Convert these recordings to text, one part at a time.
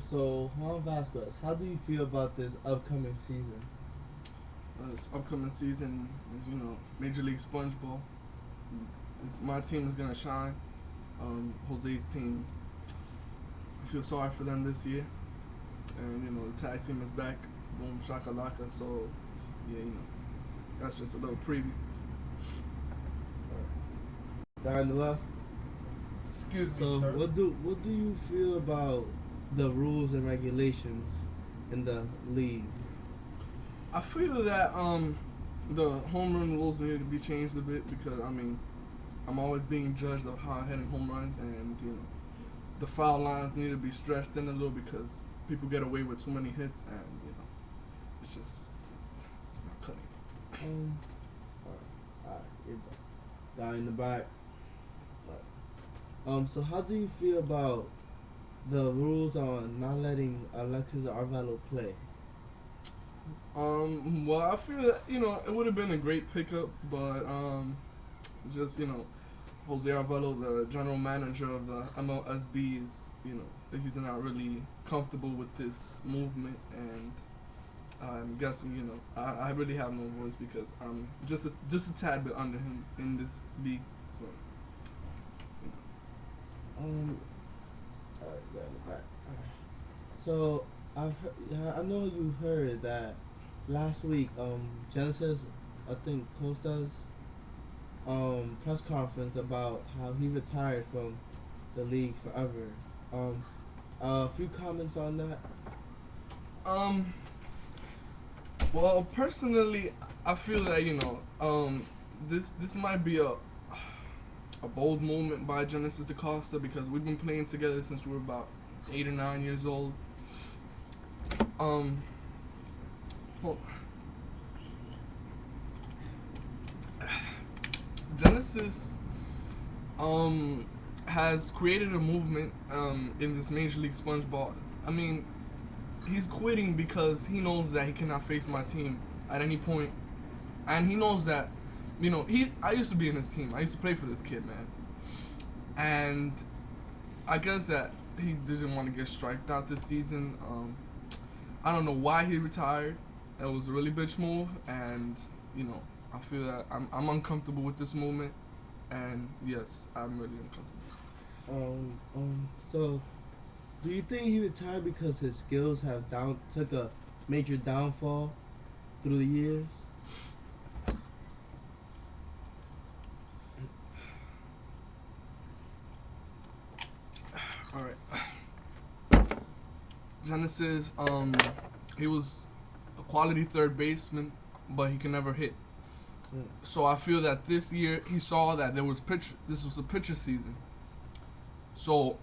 So Juan Vasquez, how do you feel about this upcoming season? This upcoming season is, Major League Sponge Ball. My team is gonna shine. Jose's team, I feel sorry for them this year, and the tag team is back. Boom shakalaka. So yeah, that's just a little preview. Guy on the left. Excuse me, So sir. what do you feel about the rules and regulations in the league? I feel that the home run rules need to be changed a bit because I'm always being judged of how I'm hitting home runs, and the foul lines need to be stretched in a little because people get away with too many hits, and it's just it's not cutting it. Um, guy in the back. So how do you feel about the rules on not letting Alexis Arvalo play? Well, I feel that it would have been a great pickup, but just Jose Arvelo, the general manager of the Mlsb, is he's not really comfortable with this movement, and I'm guessing I really have no voice because I'm just a tad bit under him in this league, so you Um, guy in the back. So I know you heard that last week. Genesis, I think Costa's press conference about how he retired from the league forever. Um, a few comments on that. know. Well, personally, I feel that this might be a bold moment by Genesis DaCosta because we've been playing together since we were about 8 or 9 years old. Um, hold Genesis has created a movement in this Major League SpongeBall. I mean, he's quitting because he knows that he cannot face my team at any point, and he knows that he I used to be in his team. I used to play for this kid, man, and I guess that he didn't want to get striked out this season. I don't know why he retired. It was a really bitch move, and you know, I feel that I'm uncomfortable with this movement, and yes, I'm really uncomfortable. So do you think he retired because his skills have down took a major downfall through the years? All right, Genesis. He was a quality third baseman, but he can never hit. Mm. So I feel that this year he saw that there was pitch. This was a pitcher season. So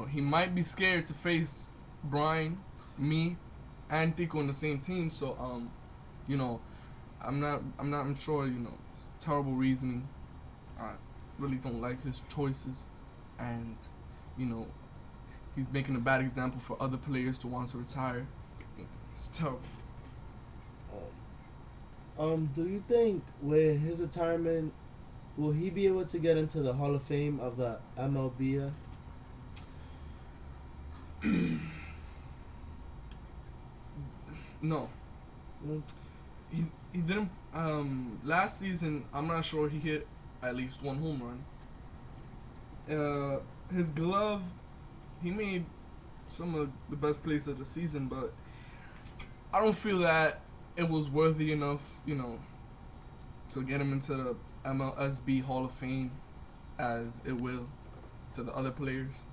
he might be scared to face Brian, me, and Tico in the same team. So you know, I'm sure. It's terrible reasoning. I really don't like his choices, and you know, he's making a bad example for other players to want to retire. It's terrible. Do you think with his retirement, will he be able to get into the Hall of Fame of the MLB? No, Mm. he didn't. Last season, I'm not sure he hit at least one home run. His glove, he made some of the best plays of the season, but I don't feel that it was worthy enough, to get him into the Mlsb Hall of Fame as it will to the other players.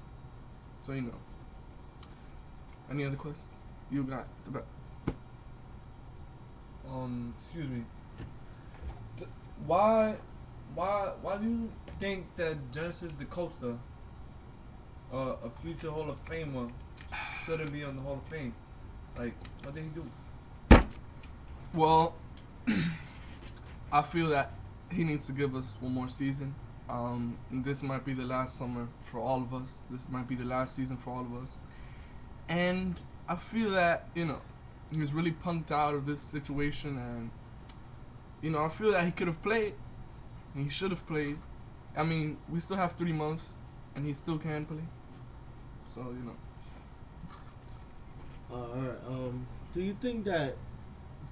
So any other questions? You got the back. Excuse me. Th- Why, why do you think that Genesis DaCosta, a future Hall of Famer, shouldn't be on the Hall of Fame? Like, what did he do? Well, I feel that he needs to give us one more season. This might be the last summer for all of us. This might be the last season for all of us. And I feel that he's really punked out of this situation, and I feel that he could have played. And he should have played. We still have 3 months, and he still can play. So Alright. Do you think that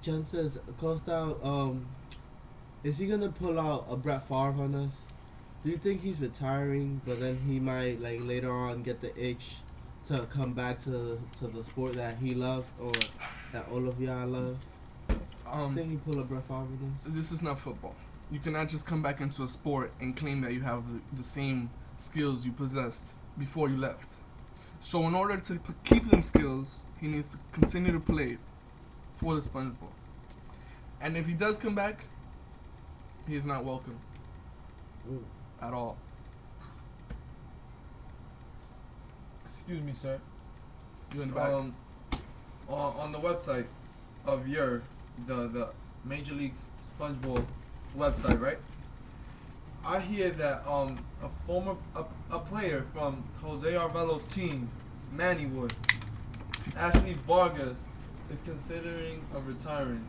Jensen's Costa is he gonna pull out a Brett Favre on us? Do you think he's retiring, but then he might like later on get the itch to come back to the sport that he loved or that all of y'all love? Um, Think he pull a Brett Favre on us? this is not football. You cannot just come back into a sport and claim that you have the same skills you possessed before you left. So in order to keep them skills, he needs to continue to play for the SpongeBob. And if he does come back, he is not welcome Mm. at all. Excuse me, sir. You in the back? Um, on the website of the Major League SpongeBob website, right? I hear that a player from Jose Arvelo's team, Mannywood, Ashley Vargas, is considering a retiring.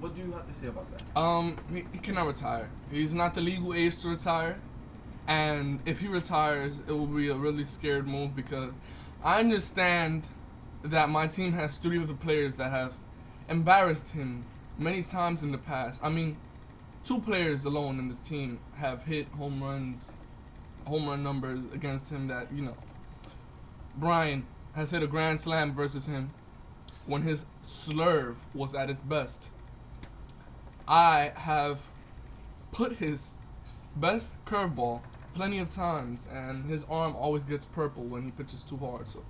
What do you have to say about that? He cannot retire. He's not the legal age to retire. And if he retires, it will be a really scared move because I understand that my team has three of the players that have embarrassed him many times in the past. I mean, two players alone in this team have hit home run numbers against him that, Brian has hit a grand slam versus him when his slurve was at its best. I have put his best curveball plenty of times, and his arm always gets purple when he pitches too hard. So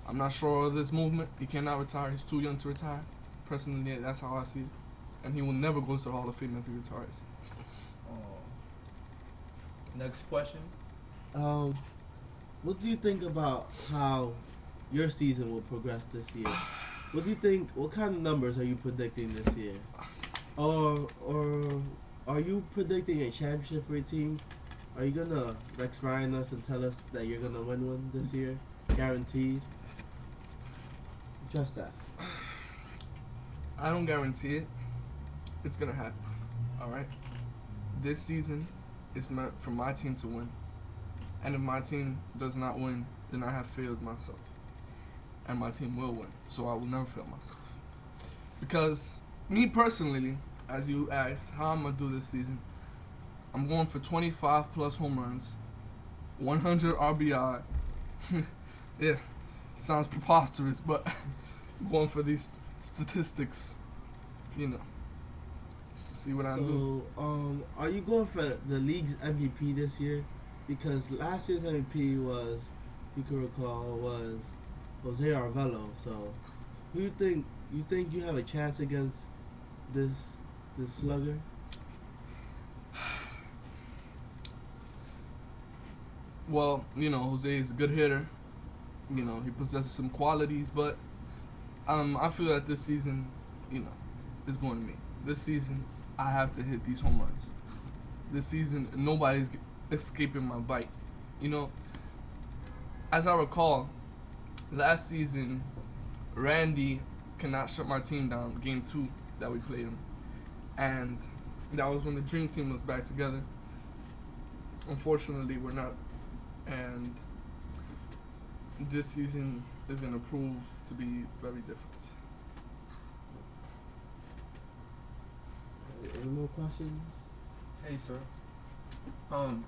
I'm not sure of this movement. He cannot retire. He's too young to retire. Personally, that's how I see it. And he will never go to the Hall of Fame if he retires. Oh. Next question. Um, what do you think about how your season will progress this year? What do you think? What kind of numbers are you predicting this year? Or are you predicting a championship for your team? Are you gonna Rex Ryan us and tell us that you're gonna win one this year, guaranteed? Just that. I don't guarantee it. It's gonna happen. All right. This season is meant for my team to win, and if my team does not win, then I have failed myself, and my team will win. So I will never fail myself. Because me personally, as you asked, how I'm gonna do this season, I'm going for 25 plus home runs, 100 RBI. Yeah, sounds preposterous, but I'm going for these statistics, you know, to see what I do. So, are you going for the league's MVP this year? Because last year's MVP was, if you can recall, was Jose Arvelo. So, who you think you have a chance against this this slugger? Well, Jose is a good hitter. He possesses some qualities, but I feel that this season, you know, is going to me. This season, I have to hit these home runs. This season, nobody's escaping my bite. You know, as I recall, last season, Randy cannot shut my team down. Game two that we played him, and that was when the dream team was back together. Unfortunately, we're not, and this season is gonna prove to be very different. Any more questions? Hey, sir. Um,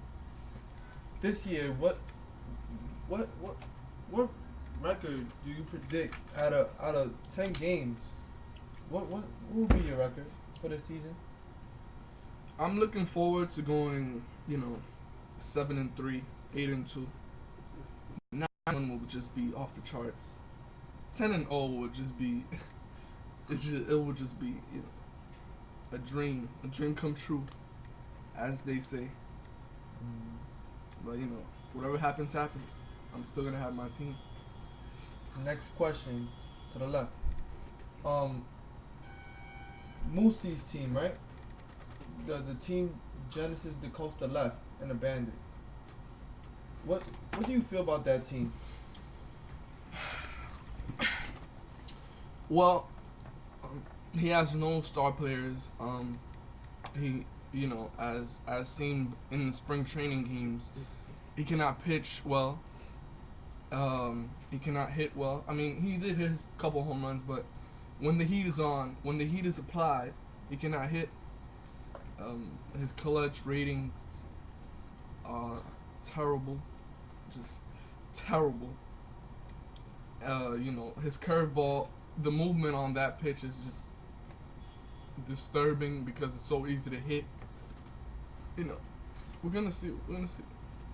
this year, what, what, what record do you predict out of 10 games? What will be your record for this season? I'm looking forward to going, 7-3, 8-2. 9-1 will just be off the charts. 10-0 would just be, it would just be, a dream come true, as they say. Mm. But whatever happens, happens. I'm still gonna have my team. Next question to the left. Um, Moosey's team, right? The team Genesis the Costa left and abandoned. What do you feel about that team? Well, he has no star players. He, as seen in the spring training games, he cannot pitch well. He cannot hit well. I mean, he did hit his couple home runs, but when the heat is on, when the heat is applied, he cannot hit. His clutch ratings are terrible, just terrible. His curveball, the movement on that pitch is just disturbing because it's so easy to hit. You know, we're gonna see. We're gonna see.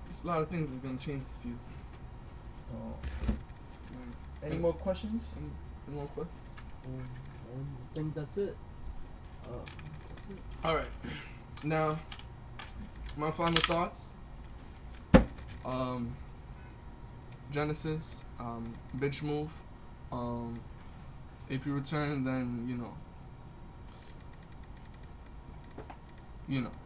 There's a lot of things that are gonna change this season. Any more questions? Any more questions? I think that's it. That's it. All right. Now, my final thoughts. Um, Genesis, bitch move. If you return, then you know.